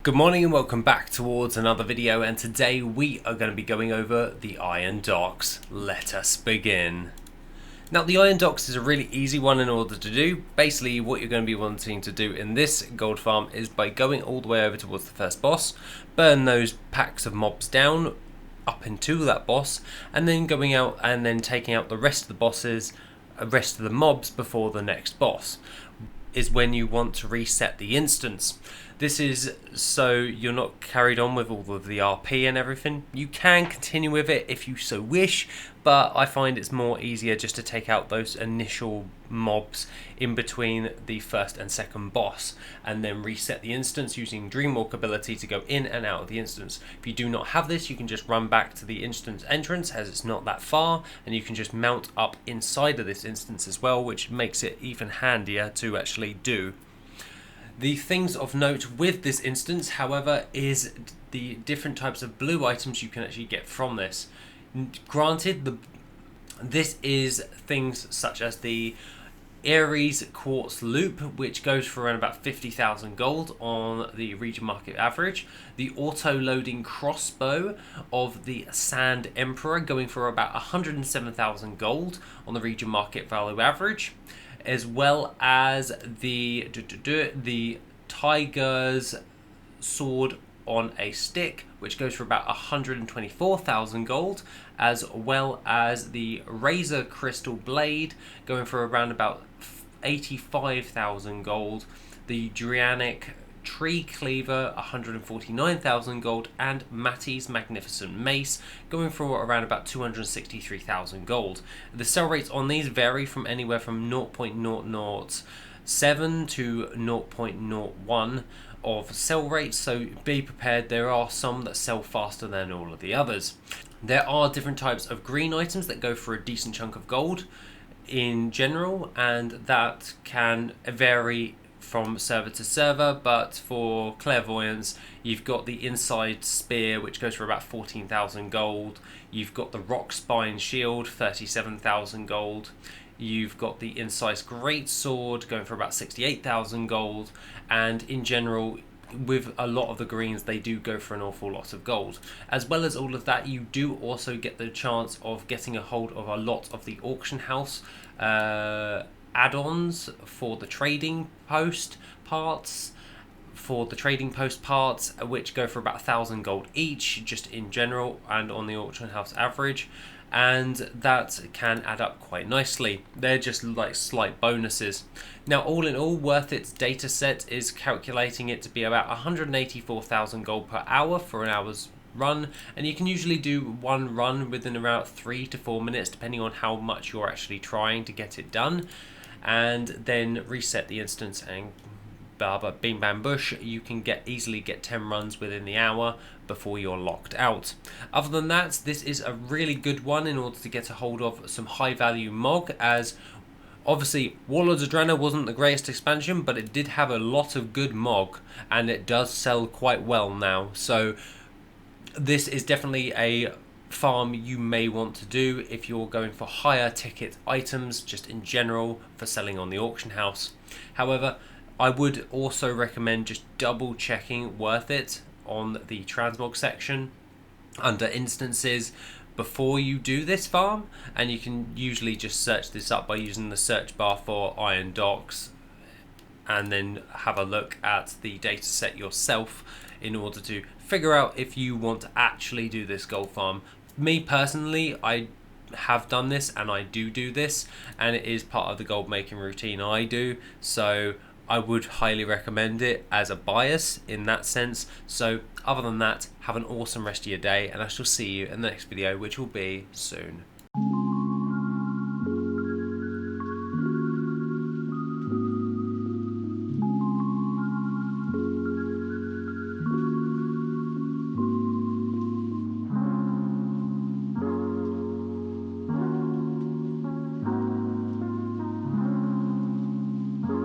Good morning and welcome back towards another video, and today we are going to be going over the iron docks. Let us begin. Now the iron docks is a really easy one in order to do. Basically what you're going to be wanting to do in this gold farm is by going all the way over towards the first boss, burn those packs of mobs down up into that boss, and then going out and then taking out the rest of the mobs before the next boss is when you want to reset the instance. This is so you're not carried on with all of the RP and everything. You can continue with it if you so wish, but I find it's more easier just to take out those initial mobs in between the first and second boss and then reset the instance using Dreamwalk ability to go in and out of the instance. If you do not have this, you can just run back to the instance entrance as it's not that far, and you can just mount up inside of this instance as well, which makes it even handier to actually do. The things of note with this instance, however, is the different types of blue items you can actually get from this. Granted, this is things such as the Ares Quartz Loop, which goes for around about 50,000 gold on the region market average. The auto-loading crossbow of the Sand Emperor going for about 107,000 gold on the region market value average, as well as the Tiger's Sword on a Stick, which goes for about 124,000 gold, as well as the Razor Crystal Blade going for around about 85,000 gold, the Drianic Tree Cleaver 149,000 gold, and Matty's Magnificent Mace going for around about 263,000 gold. The sell rates on these vary from anywhere from 0.007 to 0.01 of sell rates, so be prepared. There are some that sell faster than all of the others. There are different types of green items that go for a decent chunk of gold in general, and that can vary from server to server, but for clairvoyance you've got the inside spear, which goes for about 14,000 gold. You've got the rock spine shield, 37,000 gold. You've got the incise great sword going for about 68,000 gold, and in general with a lot of the greens they do go for an awful lot of gold. As well as all of that, you do also get the chance of getting a hold of a lot of the auction house add-ons for the trading post parts, which go for about 1,000 gold each, just in general and on the auction house average, and that can add up quite nicely. They're just like slight bonuses. Now all in all, Worth It's data set is calculating it to be about 184,000 gold per hour for an hour's run, and you can usually do one run within about 3 to 4 minutes depending on how much you're actually trying to get it done, and then reset the instance and bing bam bush, you can easily get 10 runs within the hour before you're locked out. Other than that, this is a really good one in order to get a hold of some high value MOG, as obviously Warlords of Draenor wasn't the greatest expansion, but it did have a lot of good MOG and it does sell quite well now. So this is definitely a farm you may want to do if you're going for higher ticket items just in general for selling on the auction house. However, I would also recommend just double checking Worth It on the transmog section under instances before you do this farm, and you can usually just search this up by using the search bar for iron docks and then have a look at the data set yourself in order to figure out if you want to actually do this gold farm. Me personally, I have done this and I do this, and it is part of the gold making routine I do, so I would highly recommend it as a bias in that sense. So other than that, have an awesome rest of your day, and I shall see you in the next video, which will be soon.